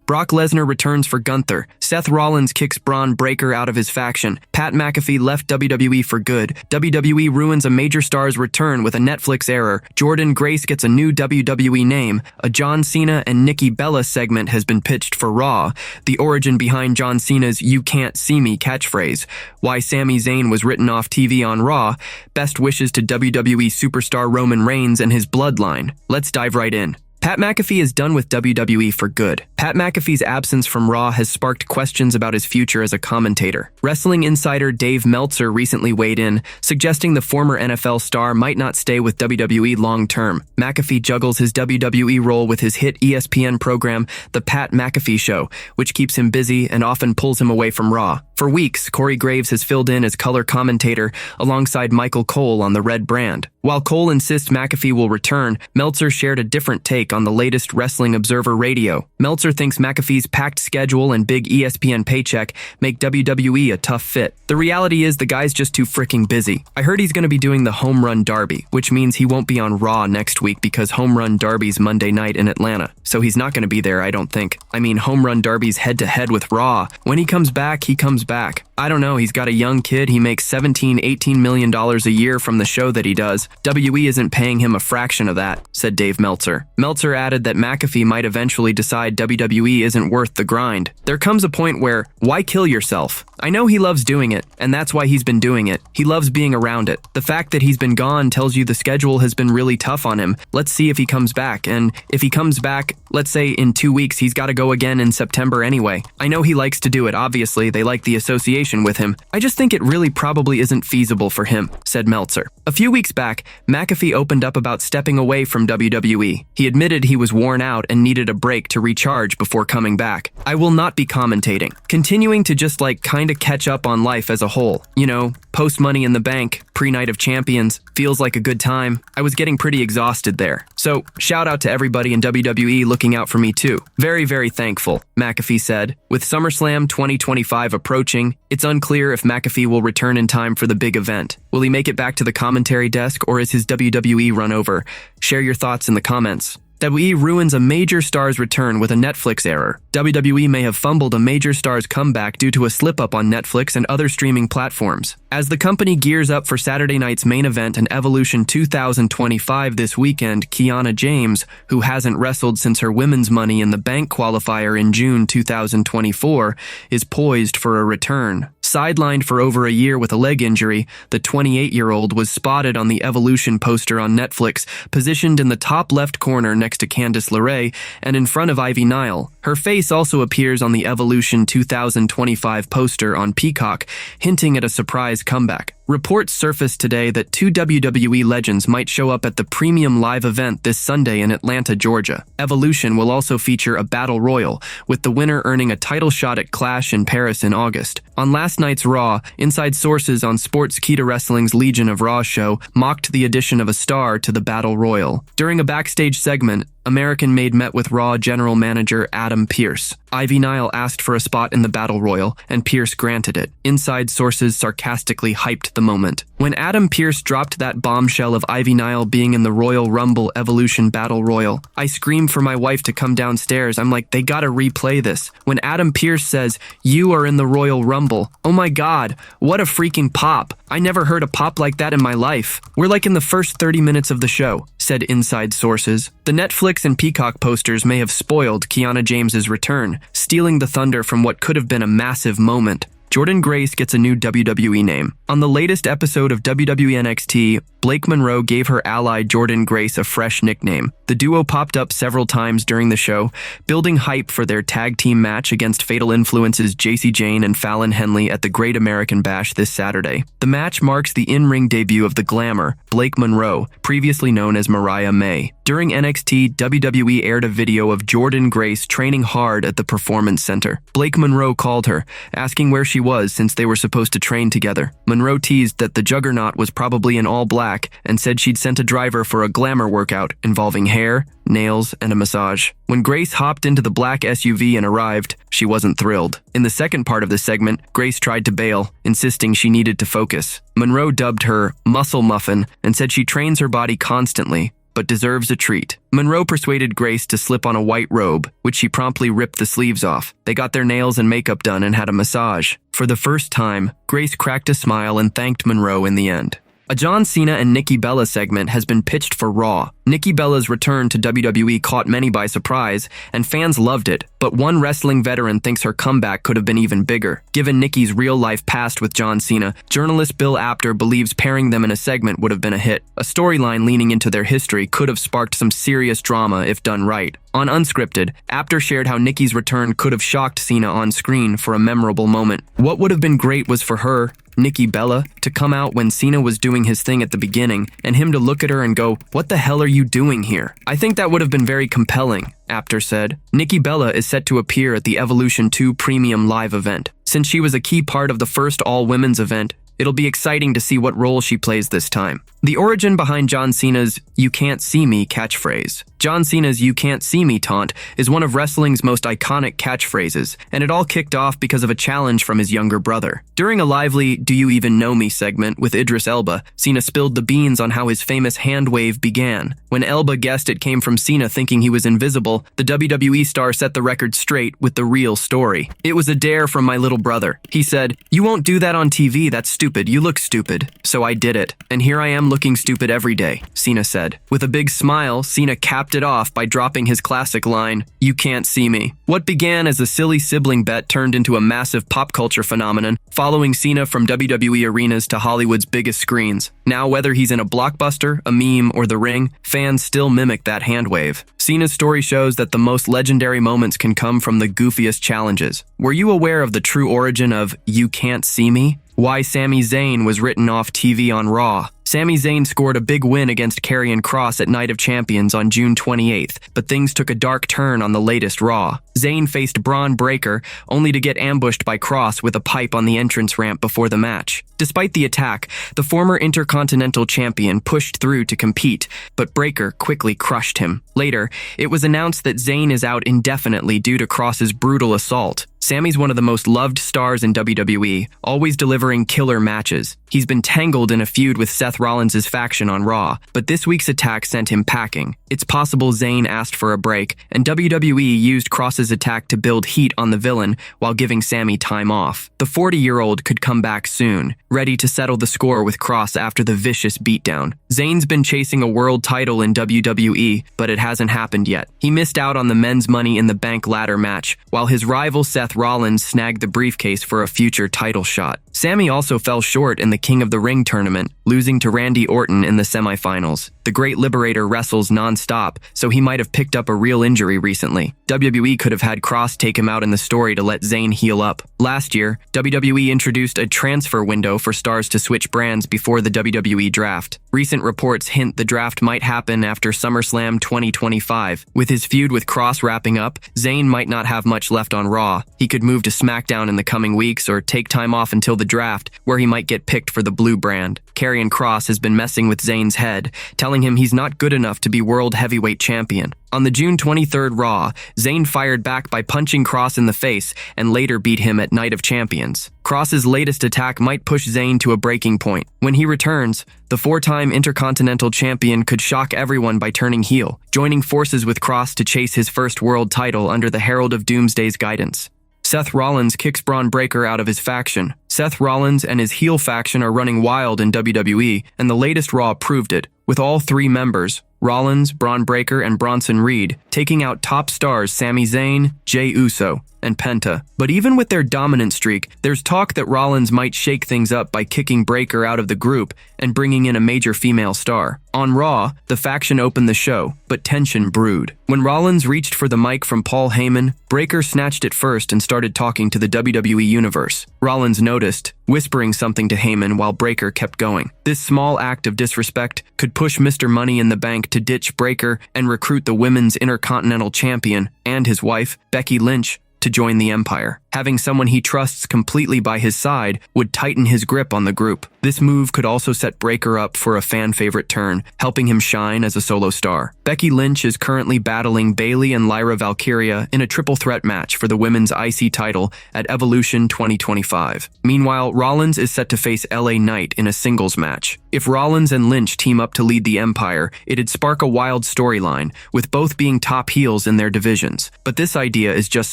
Brock Lesnar returns for Gunther. Seth Rollins kicks Bron Breakker out of his faction. Pat McAfee left WWE for good. WWE ruins a major star's return with a Netflix error. Jordynne Grace gets a new WWE name. A John Cena and Nikki Bella segment has been pitched for Raw. The origin behind John Cena's "You Can't See Me" catchphrase. Why Sami Zayn was written off TV on Raw. Best wishes to WWE Superstar Roman Reigns and his Bloodline. Let's dive right in. Pat McAfee is done with WWE for good. Pat McAfee's absence from Raw has sparked questions about his future as a commentator. Wrestling insider Dave Meltzer recently weighed in, suggesting the former NFL star might not stay with WWE long-term. McAfee juggles his WWE role with his hit ESPN program, The Pat McAfee Show, which keeps him busy and often pulls him away from Raw. For weeks, Corey Graves has filled in as color commentator alongside Michael Cole on the Red brand. While Cole insists McAfee will return, Meltzer shared a different take on the latest Wrestling Observer Radio. Meltzer thinks McAfee's packed schedule and big ESPN paycheck make WWE a tough fit. The reality is the guy's just too freaking busy. I heard he's going to be doing the Home Run Derby, which means he won't be on Raw next week because Home Run Derby's Monday night in Atlanta. So he's not going to be there, I don't think. I mean, Home Run Derby's head-to-head with Raw. When he comes back, he comes back. I don't know, he's got a young kid, he makes $17–18 million a year from the show that he does. WWE isn't paying him a fraction of that, said Dave Meltzer. Meltzer added that McAfee might eventually decide WWE isn't worth the grind. There comes a point where, why kill yourself? I know he loves doing it, and that's why he's been doing it. He loves being around it. The fact that he's been gone tells you the schedule has been really tough on him. Let's see if he comes back, and if he comes back, let's say in 2 weeks, he's got to go again in September anyway. I know he likes to do it, obviously, they like the association with him. I just think it really probably isn't feasible for him, said Meltzer. A few weeks back, McAfee opened up about stepping away from WWE. He admitted he was worn out and needed a break to recharge before coming back. I will not be commentating. Continuing to just kinda catch up on life as a whole. You know, post Money in the Bank, pre-Night of Champions, feels like a good time. I was getting pretty exhausted there. So, shout out to everybody in WWE looking out for me too. Very, very thankful, McAfee said. With SummerSlam 2025 approaching, it's unclear if McAfee will return in time for the big event. Will he make it back to the commentary desk or is his WWE run over? Share your thoughts in the comments. WWE ruins a major star's return with a Netflix error. WWE may have fumbled a major star's comeback due to a slip-up on Netflix and other streaming platforms. As the company gears up for Saturday night's main event and Evolution 2025 this weekend, Kiana James, who hasn't wrestled since her Women's Money in the Bank qualifier in June 2024, is poised for a return. Sidelined for over a year with a leg injury, the 28-year-old was spotted on the Evolution poster on Netflix, positioned in the top left corner next to Candice LeRae and in front of Ivy Nile. Her face also appears on the Evolution 2025 poster on Peacock, hinting at a surprise comeback. Reports surfaced today that two WWE legends might show up at the premium live event this Sunday in Atlanta, Georgia. Evolution will also feature a battle royal, with the winner earning a title shot at Clash in Paris in August. On last night's Raw, inside sources on Sportskeeda Wrestling's Legion of Raw show mocked the addition of a star to the battle royal. During a backstage segment, American Made met with Raw general manager Adam Pearce. Ivy Nile asked for a spot in the Battle Royal, and Pearce granted it. Inside sources sarcastically hyped the moment. When Adam Pearce dropped that bombshell of Ivy Nile being in the Royal Rumble Evolution Battle Royal, I screamed for my wife to come downstairs. I'm like, they gotta replay this. When Adam Pearce says, "You are in the Royal Rumble," oh my god, what a freaking pop. I never heard a pop like that in my life. We're like in the first 30 minutes of the show, said inside sources. The Netflix and Peacock posters may have spoiled Kiana James's return, stealing the thunder from what could have been a massive moment. Jordynne Grace gets a new WWE name. On the latest episode of WWE NXT, Blake Monroe gave her ally Jordynne Grace a fresh nickname. The duo popped up several times during the show, building hype for their tag team match against Fatal Influence's Jacy Jayne and Fallon Henley at the Great American Bash this Saturday. The match marks the in-ring debut of the Glamour, Blake Monroe, previously known as Mariah May. During NXT, WWE aired a video of Jordynne Grace training hard at the Performance Center. Blake Monroe called her, asking where she was since they were supposed to train together. Monroe teased that the Juggernaut was probably in all black and said she'd sent a driver for a glamour workout involving hair, nails, and a massage. When Grace hopped into the black SUV and arrived, she wasn't thrilled. In the second part of the segment, Grace tried to bail, insisting she needed to focus. Monroe dubbed her Muscle Muffin and said she trains her body constantly. but deserves a treat. Monroe persuaded Grace to slip on a white robe, which she promptly ripped the sleeves off. They got their nails and makeup done and had a massage. For the first time, Grace cracked a smile and thanked Monroe in the end. A John Cena and Nikki Bella segment has been pitched for Raw. Nikki Bella's return to WWE caught many by surprise, and fans loved it, but one wrestling veteran thinks her comeback could have been even bigger. Given Nikki's real-life past with John Cena, journalist Bill Apter believes pairing them in a segment would have been a hit. A storyline leaning into their history could have sparked some serious drama if done right. On Unscripted, Apter shared how Nikki's return could have shocked Cena on screen for a memorable moment. What would have been great was for her, Nikki Bella, to come out when Cena was doing his thing at the beginning, and him to look at her and go, "What the hell are you doing here?" I think that would have been very compelling, Apter said. Nikki Bella is set to appear at the Evolution 2 Premium Live event. Since she was a key part of the first all-women's event, it'll be exciting to see what role she plays this time. The origin behind John Cena's "You Can't See Me" catchphrase. John Cena's "You Can't See Me" taunt is one of wrestling's most iconic catchphrases, and it all kicked off because of a challenge from his younger brother. During a lively "Do You Even Know Me" segment with Idris Elba, Cena spilled the beans on how his famous hand wave began. When Elba guessed it came from Cena thinking he was invisible, the WWE star set the record straight with the real story. "It was a dare from my little brother. He said, 'You won't do that on TV, that's stupid, you look stupid.' So I did it, and here I am looking stupid every day," Cena said. With a big smile, Cena capped it off by dropping his classic line, "You can't see me." What began as a silly sibling bet turned into a massive pop culture phenomenon, following Cena from WWE arenas to Hollywood's biggest screens. Now, whether he's in a blockbuster, a meme, or the ring, fans still mimic that hand wave. Cena's story shows that the most legendary moments can come from the goofiest challenges. Were you aware of the true origin of "You Can't See Me"? Why Sami Zayn was written off TV on Raw. Sami Zayn scored a big win against Karrion Kross at Night of Champions on June 28th, but things took a dark turn on the latest Raw. Zayn faced Bron Breakker, only to get ambushed by Kross with a pipe on the entrance ramp before the match. Despite the attack, the former Intercontinental Champion pushed through to compete, but Breakker quickly crushed him. Later, it was announced that Zayn is out indefinitely due to Kross's brutal assault. Sami's one of the most loved stars in WWE, always delivering killer matches. He's been tangled in a feud with Seth Rollins' faction on Raw, but this week's attack sent him packing. It's possible Zayn asked for a break, and WWE used Kross's attack to build heat on the villain while giving Sami time off. The 40-year-old could come back soon, ready to settle the score with Kross after the vicious beatdown. Zayn's been chasing a world title in WWE, but it hasn't happened yet. He missed out on the men's Money in the Bank ladder match, while his rival Seth Rollins snagged the briefcase for a future title shot. Sami also fell short in the King of the Ring tournament, losing to Randy Orton in the semifinals. The Great Liberator wrestles non-stop, so he might have picked up a real injury recently. WWE could have had Kross take him out in the story to let Zayn heal up. Last year, WWE introduced a transfer window for stars to switch brands before the WWE draft. Recent reports hint the draft might happen after SummerSlam 2025. With his feud with Kross wrapping up, Zayn might not have much left on Raw. He could move to SmackDown in the coming weeks or take time off until the draft, where he might get picked for the blue brand. Karrion Kross has been messing with Zayn's head, telling him he's not good enough to be World Heavyweight Champion. On the June 23rd Raw, Zayn fired back by punching Kross in the face and later beat him at Night of Champions. Kross's latest attack might push Zayn to a breaking point. When he returns, the four-time Intercontinental Champion could shock everyone by turning heel, joining forces with Kross to chase his first world title under the Herald of Doomsday's guidance. Seth Rollins kicks Bron Breakker out of his faction. Seth Rollins and his heel faction are running wild in WWE, and the latest Raw proved it, with all three members, Rollins, Bron Breakker, and Bronson Reed, taking out top stars Sami Zayn, Jey Uso, and Penta. But even with their dominant streak, there's talk that Rollins might shake things up by kicking Breakker out of the group and bringing in a major female star. On Raw, the faction opened the show, but tension brewed. When Rollins reached for the mic from Paul Heyman, Breakker snatched it first and started talking to the WWE Universe. Rollins noticed, whispering something to Heyman while Breakker kept going. This small act of disrespect could push Mr. Money in the Bank to ditch Breakker and recruit the Women's Intercontinental Champion and his wife, Becky Lynch, to join the Empire. Having someone he trusts completely by his side would tighten his grip on the group. This move could also set Breakker up for a fan-favorite turn, helping him shine as a solo star. Becky Lynch is currently battling Bayley and Lyra Valkyria in a triple threat match for the women's IC title at Evolution 2025. Meanwhile, Rollins is set to face LA Knight in a singles match. If Rollins and Lynch team up to lead the Empire, it'd spark a wild storyline, with both being top heels in their divisions. But this idea is just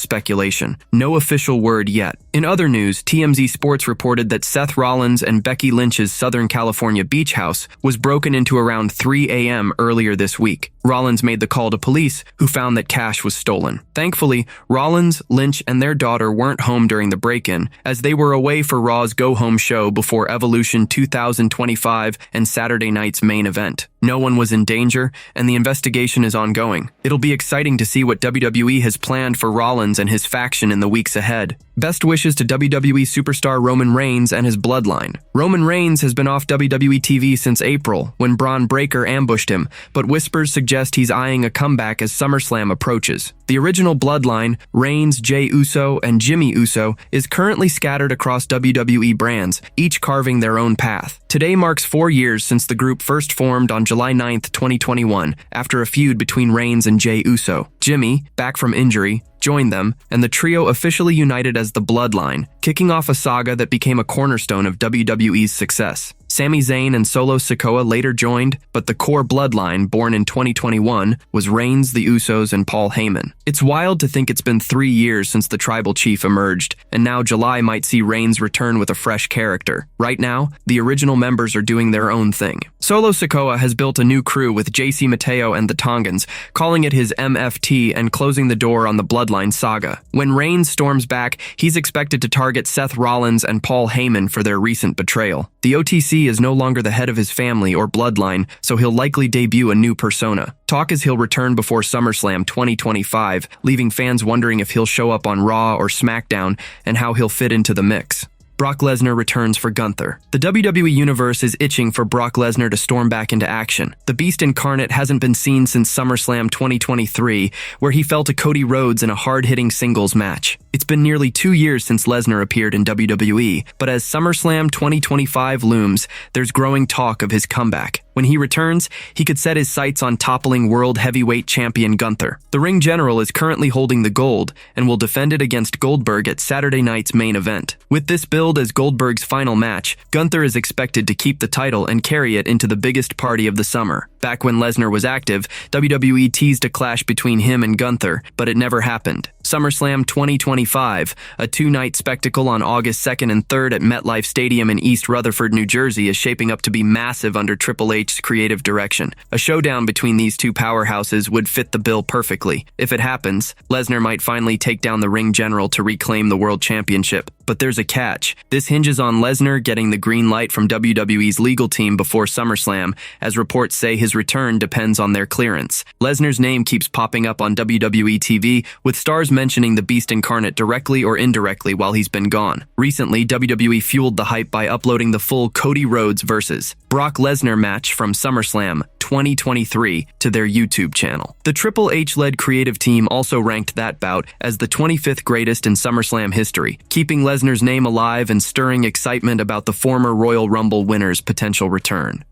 speculation. No official word yet. In other news, TMZ Sports reported that Seth Rollins and Becky Lynch's Southern California beach house was broken into around 3 a.m. earlier this week. Rollins made the call to police, who found that cash was stolen. Thankfully, Rollins, Lynch, and their daughter weren't home during the break-in, as they were away for Raw's go-home show before Evolution 2025 and Saturday night's main event. No one was in danger, and the investigation is ongoing. It'll be exciting to see what WWE has planned for Rollins and his faction in the weeks ahead. Best wishes to WWE Superstar Roman Reigns and his Bloodline. Roman Reigns has been off WWE TV since April, when Bron Breakker ambushed him, but whispers suggest he's eyeing a comeback as SummerSlam approaches. The original Bloodline, Reigns, Jey Uso, and Jimmy Uso, is currently scattered across WWE brands, each carving their own path. Today marks 4 years since the group first formed on July 9, 2021, after a feud between Reigns and Jey Uso. Jimmy, back from injury, joined them, and the trio officially united as the Bloodline, kicking off a saga that became a cornerstone of WWE's success. Sami Zayn and Solo Sikoa later joined, but the core Bloodline, born in 2021, was Reigns, the Usos, and Paul Heyman. It's wild to think it's been 3 years since the Tribal Chief emerged, and now July might see Reigns return with a fresh character. Right now, the original members are doing their own thing. Solo Sikoa has built a new crew with JC Mateo and the Tongans, calling it his MFT and closing the door on the Bloodline saga. When Reigns storms back, he's expected to target Seth Rollins and Paul Heyman for their recent betrayal. The OTC is no longer the head of his family or bloodline, so he'll likely debut a new persona. Talk is he'll return before SummerSlam 2025, leaving fans wondering if he'll show up on Raw or SmackDown and how he'll fit into the mix. Brock Lesnar returns for Gunther. The WWE Universe is itching for Brock Lesnar to storm back into action. The Beast Incarnate hasn't been seen since SummerSlam 2023, where he fell to Cody Rhodes in a hard-hitting singles match. It's been nearly 2 years since Lesnar appeared in WWE, but as SummerSlam 2025 looms, there's growing talk of his comeback. When he returns, he could set his sights on toppling World Heavyweight Champion Gunther. The Ring General is currently holding the gold and will defend it against Goldberg at Saturday night's main event. With this billed as Goldberg's final match, Gunther is expected to keep the title and carry it into the biggest party of the summer. Back when Lesnar was active, WWE teased a clash between him and Gunther, but it never happened. SummerSlam 2025, a 2-night spectacle on August 2nd and 3rd at MetLife Stadium in East Rutherford, New Jersey, is shaping up to be massive under Triple H's creative direction. A showdown between these two powerhouses would fit the bill perfectly. If it happens, Lesnar might finally take down the Ring General to reclaim the World Championship. But there's a catch. This hinges on Lesnar getting the green light from WWE's legal team before SummerSlam, as reports say his return depends on their clearance. Lesnar's name keeps popping up on WWE TV, with stars mentioning the Beast Incarnate directly or indirectly while he's been gone. Recently, WWE fueled the hype by uploading the full Cody Rhodes vs. Brock Lesnar match from SummerSlam 2023 to their YouTube channel. The Triple H-led creative team also ranked that bout as the 25th greatest in SummerSlam history, keeping Lesnar's name alive and stirring excitement about the former Royal Rumble winner's potential return.